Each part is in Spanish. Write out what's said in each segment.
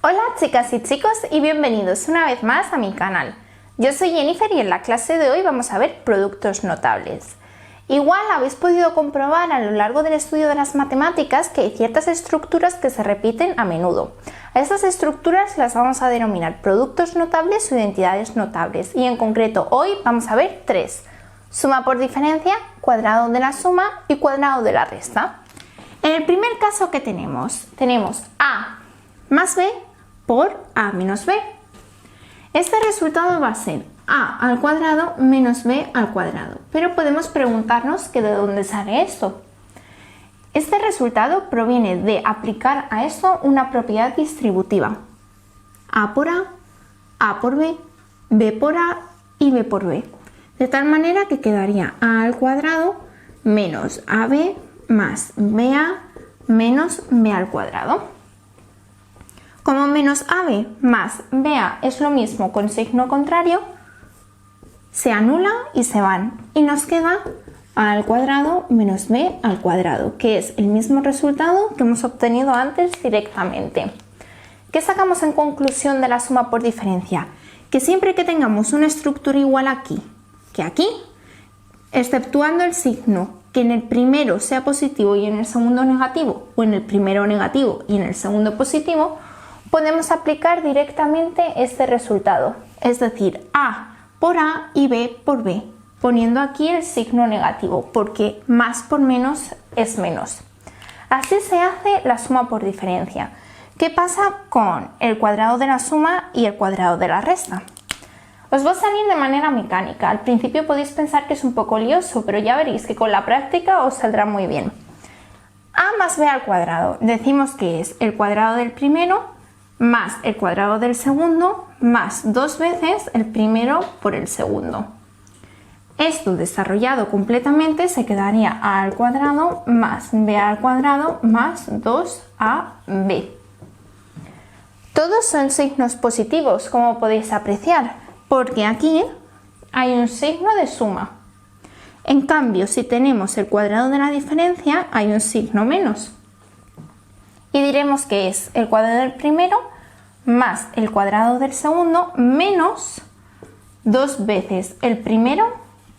Hola chicas y chicos y bienvenidos una vez más a mi canal. Yo soy Jennifer y en la clase de hoy vamos a ver productos notables. Igual habéis podido comprobar a lo largo del estudio de las matemáticas que hay ciertas estructuras que se repiten a menudo. A estas estructuras las vamos a denominar productos notables o identidades notables y en concreto hoy vamos a ver tres: suma por diferencia, cuadrado de la suma y cuadrado de la resta. En el primer caso que tenemos a más b por a menos b. Este resultado va a ser a al cuadrado menos b al cuadrado, pero podemos preguntarnos que de dónde sale esto. Este resultado proviene de aplicar a esto una propiedad distributiva: a por b, b por a y b por b, de tal manera que quedaría a al cuadrado menos ab más ba menos b al cuadrado. Como menos ab más ba es lo mismo con signo contrario, se anula y se van y nos queda a al cuadrado menos b al cuadrado, que es el mismo resultado que hemos obtenido antes directamente. ¿Qué sacamos en conclusión de la suma por diferencia? Que siempre que tengamos una estructura igual aquí que aquí, exceptuando el signo que en el primero sea positivo y en el segundo negativo, o en el primero negativo y en el segundo positivo, podemos aplicar directamente este resultado, es decir, a por a y b por b, poniendo aquí el signo negativo, porque más por menos es menos. Así se hace la suma por diferencia. ¿Qué pasa con el cuadrado de la suma y el cuadrado de la resta? Os va a salir de manera mecánica. Al principio podéis pensar que es un poco lioso, pero ya veréis que con la práctica os saldrá muy bien. A más b al cuadrado, decimos que es el cuadrado del primero más el cuadrado del segundo más dos veces el primero por el segundo. Esto desarrollado completamente se quedaría a al cuadrado más b al cuadrado más 2ab. Todos son signos positivos, como podéis apreciar, porque aquí hay un signo de suma. En cambio, si tenemos el cuadrado de la diferencia, hay un signo menos. Y diremos que es el cuadrado del primero más el cuadrado del segundo menos dos veces el primero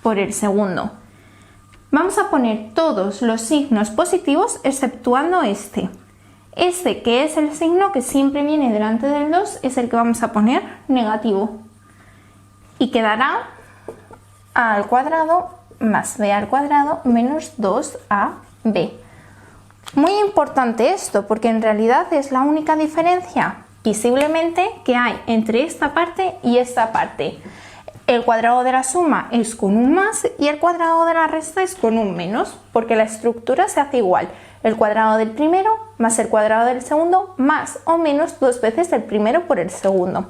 por el segundo. Vamos a poner todos los signos positivos exceptuando este. Este, que es el signo que siempre viene delante del 2, es el que vamos a poner negativo. Y quedará a al cuadrado más b al cuadrado menos 2ab. Muy importante esto, porque en realidad es la única diferencia visiblemente que hay entre esta parte y esta parte. El cuadrado de la suma es con un más y el cuadrado de la resta es con un menos, porque la estructura se hace igual. El cuadrado del primero más el cuadrado del segundo más o menos dos veces el primero por el segundo.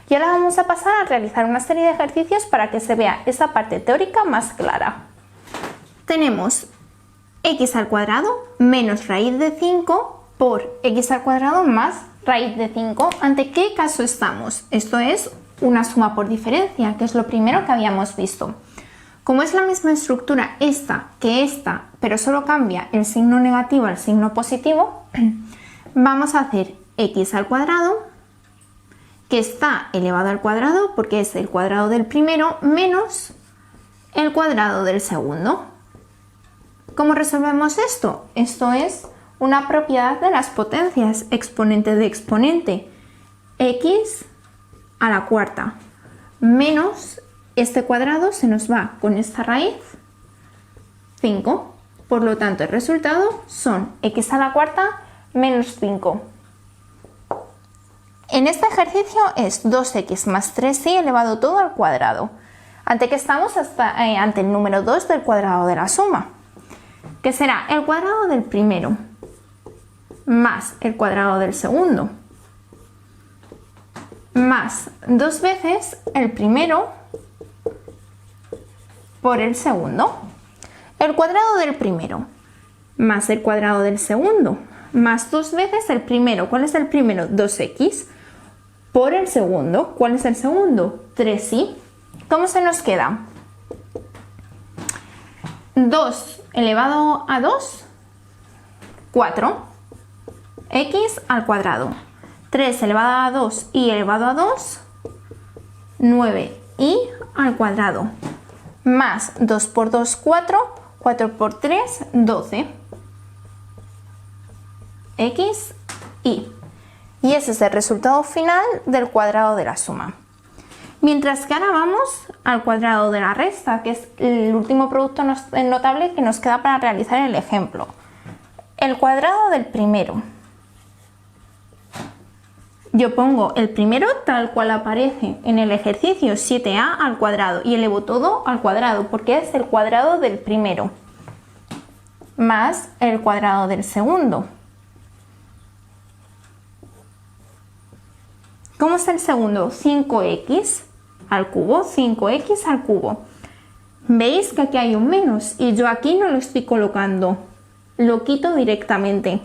Y ahora vamos a pasar a realizar una serie de ejercicios para que se vea esa parte teórica más clara. Tenemos x al cuadrado menos raíz de 5 por x al cuadrado más raíz de 5. ¿Ante qué caso estamos? Esto es una suma por diferencia, que es lo primero que habíamos visto. Como es la misma estructura esta que esta, pero solo cambia el signo negativo al signo positivo, vamos a hacer x al cuadrado, que está elevado al cuadrado porque es el cuadrado del primero menos el cuadrado del segundo. ¿Cómo resolvemos esto? Esto es una propiedad de las potencias, exponente de exponente, x a la cuarta menos este cuadrado se nos va con esta raíz 5, por lo tanto el resultado son x a la cuarta menos 5. En este ejercicio es 2x más 3y elevado todo al cuadrado. ¿Ante qué estamos? Ante el número 2 del cuadrado de la suma, que será el cuadrado del primero más el cuadrado del segundo más dos veces el primero por el segundo. El cuadrado del primero más el cuadrado del segundo más dos veces el primero. ¿Cuál es el primero? 2x por el segundo. ¿Cuál es el segundo? 3y. ¿Cómo se nos queda? 2 elevado a 2, 4. X al cuadrado 3 elevado a 2 y elevado a 2, 9i al cuadrado, más 2 por 2, 4, 4 por 3, 12, x, y. Y ese es el resultado final del cuadrado de la suma. Mientras que ahora vamos al cuadrado de la resta, que es el último producto notable que nos queda para realizar el ejemplo. El cuadrado del primero. Yo pongo el primero tal cual aparece en el ejercicio, 7a al cuadrado, y elevo todo al cuadrado porque es el cuadrado del primero más el cuadrado del segundo. ¿Cómo es el segundo? 5x al cubo, 5x al cubo. ¿Veis que aquí hay un menos? Y yo aquí no lo estoy colocando, lo quito directamente.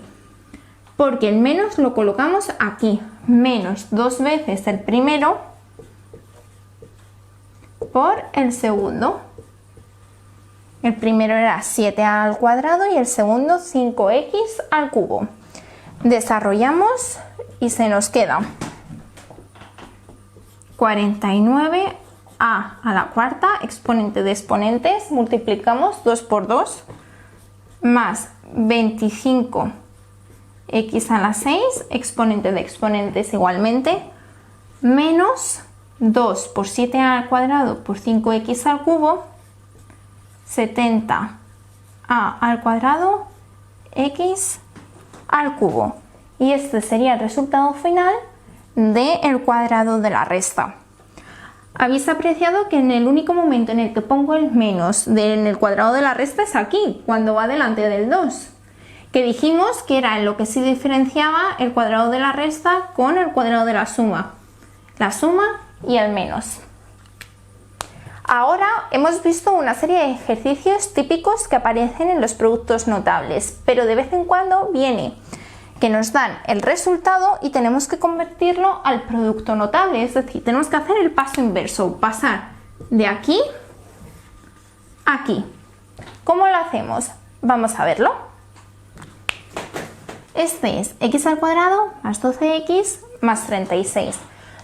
Porque el menos lo colocamos aquí, menos 2 veces el primero por el segundo. El primero era 7a al cuadrado y el segundo 5x al cubo. Desarrollamos y se nos queda 49a a la cuarta, exponente de exponentes, multiplicamos 2 por 2, más 25 x a la 6, exponente de exponentes igualmente, menos 2 por 7a al cuadrado por 5x al cubo, 70a al cuadrado, x al cubo. Y este sería el resultado final del cuadrado de la resta. Habéis apreciado que en el único momento en el que pongo el menos en el cuadrado de la resta es aquí, cuando va delante del 2. Que dijimos que era en lo que se diferenciaba el cuadrado de la resta con el cuadrado de la suma y el menos. Ahora hemos visto una serie de ejercicios típicos que aparecen en los productos notables, pero de vez en cuando viene que nos dan el resultado y tenemos que convertirlo al producto notable, es decir, tenemos que hacer el paso inverso, pasar de aquí a aquí. ¿Cómo lo hacemos? Vamos a verlo. Este es x al cuadrado más 12x más 36.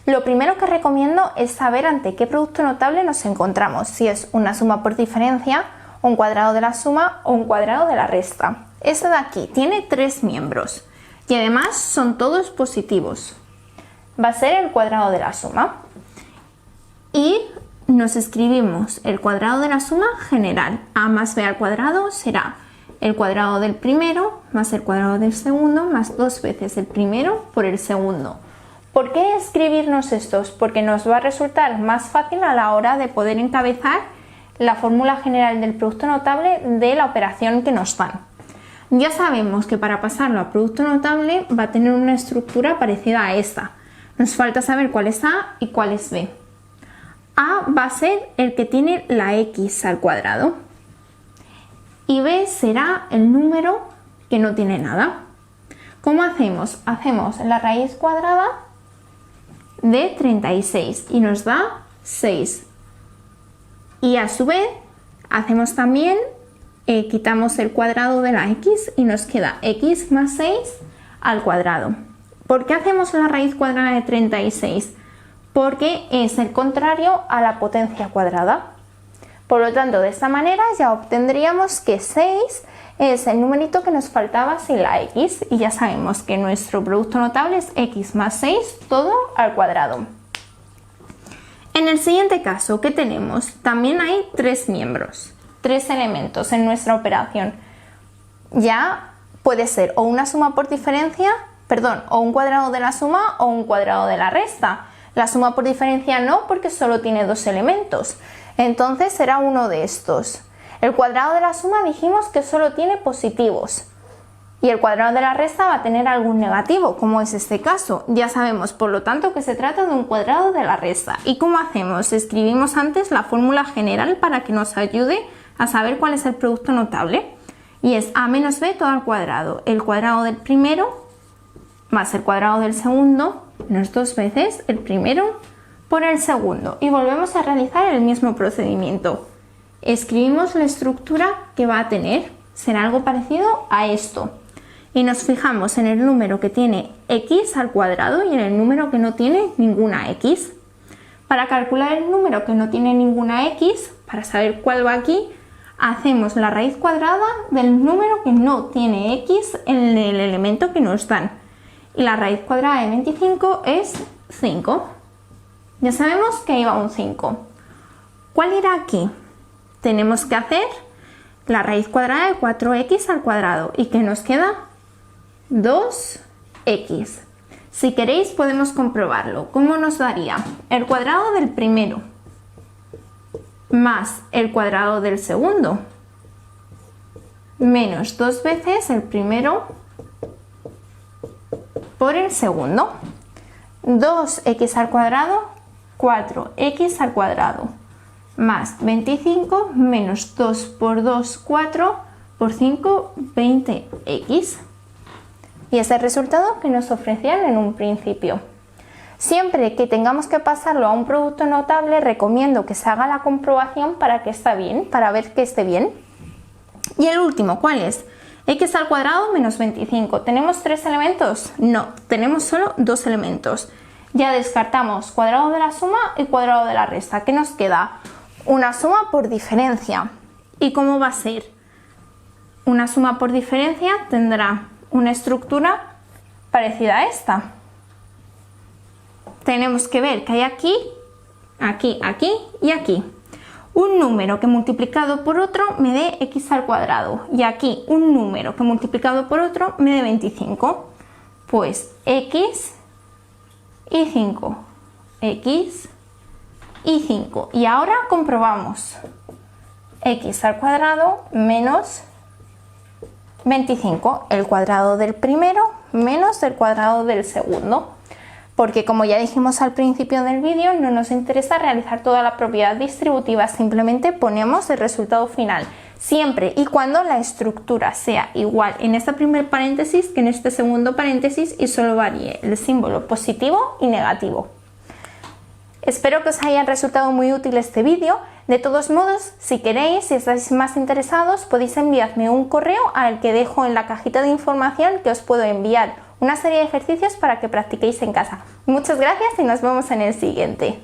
Lo primero que recomiendo es saber ante qué producto notable nos encontramos, si es una suma por diferencia, un cuadrado de la suma o un cuadrado de la resta. Este de aquí tiene 3 miembros y además son todos positivos. Va a ser el cuadrado de la suma y nos escribimos el cuadrado de la suma general. A más b al cuadrado será el cuadrado del primero más el cuadrado del segundo más 2 veces el primero por el segundo. ¿Por qué escribirnos estos? Porque nos va a resultar más fácil a la hora de poder encabezar la fórmula general del producto notable de la operación que nos dan. Ya sabemos que para pasarlo a producto notable va a tener una estructura parecida a esta. Nos falta saber cuál es A y cuál es B. A va a ser el que tiene la x al cuadrado y B será el número que no tiene nada. ¿Cómo hacemos? Hacemos la raíz cuadrada de 36 y nos da 6. Y a su vez hacemos también, quitamos el cuadrado de la x y nos queda x más 6 al cuadrado. ¿Por qué hacemos la raíz cuadrada de 36? Porque es el contrario a la potencia cuadrada. Por lo tanto, de esta manera ya obtendríamos que 6 es el numerito que nos faltaba sin la x y ya sabemos que nuestro producto notable es x más 6 todo al cuadrado. En el siguiente caso, ¿qué tenemos? También hay 3 miembros, 3 elementos en nuestra operación. Ya puede ser o una suma por diferencia, o un cuadrado de la suma o un cuadrado de la resta. La suma por diferencia no, porque solo tiene 2 elementos. Entonces será uno de estos. El cuadrado de la suma dijimos que solo tiene positivos. Y el cuadrado de la resta va a tener algún negativo, como es este caso. Ya sabemos, por lo tanto, que se trata de un cuadrado de la resta. ¿Y cómo hacemos? Escribimos antes la fórmula general para que nos ayude a saber cuál es el producto notable. Y es a menos b todo al cuadrado. El cuadrado del primero más el cuadrado del segundo, menos 2 veces el primero por el segundo. Y volvemos a realizar el mismo procedimiento. Escribimos la estructura que va a tener. Será algo parecido a esto. y nos fijamos en el número que tiene x al cuadrado y en el número que no tiene ninguna x. Para calcular el número que no tiene ninguna x, para saber cuál va aquí, hacemos la raíz cuadrada del número que no tiene x en el elemento que nos dan. Y la raíz cuadrada de 25 es 5. Ya sabemos que ahí va un 5. ¿Cuál irá aquí? Tenemos que hacer la raíz cuadrada de 4x al cuadrado. ¿Y qué nos queda? 2x. Si queréis podemos comprobarlo. ¿Cómo nos daría? El cuadrado del primero más el cuadrado del segundo menos 2 veces el primero por el segundo. 2x al cuadrado, 4x al cuadrado, más 25 menos 2 por 2, 4 por 5, 20x. Y es el resultado que nos ofrecían en un principio. Siempre que tengamos que pasarlo a un producto notable, recomiendo que se haga la comprobación para que está bien, para ver que esté bien. Y el último, ¿cuál es? X al cuadrado menos 25. ¿Tenemos 3 elementos? No, tenemos solo 2 elementos. Ya descartamos cuadrado de la suma y cuadrado de la resta. ¿Qué nos queda? Una suma por diferencia. ¿Y cómo va a ser? Una suma por diferencia tendrá una estructura parecida a esta. Tenemos que ver que hay aquí, aquí, aquí y aquí. Un número que multiplicado por otro me dé x al cuadrado. Y aquí un número que multiplicado por otro me dé 25. Pues x y 5. X y 5. Y ahora comprobamos. X al cuadrado menos 25. El cuadrado del primero menos el cuadrado del segundo. Porque como ya dijimos al principio del vídeo, no nos interesa realizar toda la propiedad distributiva, simplemente ponemos el resultado final, siempre y cuando la estructura sea igual en este primer paréntesis que en este segundo paréntesis y solo varíe el símbolo positivo y negativo. Espero que os haya resultado muy útil este vídeo. De todos modos, si queréis, si estáis más interesados, podéis enviarme un correo al que dejo en la cajita de información, que os puedo enviar una serie de ejercicios para que practiquéis en casa. Muchas gracias y nos vemos en el siguiente.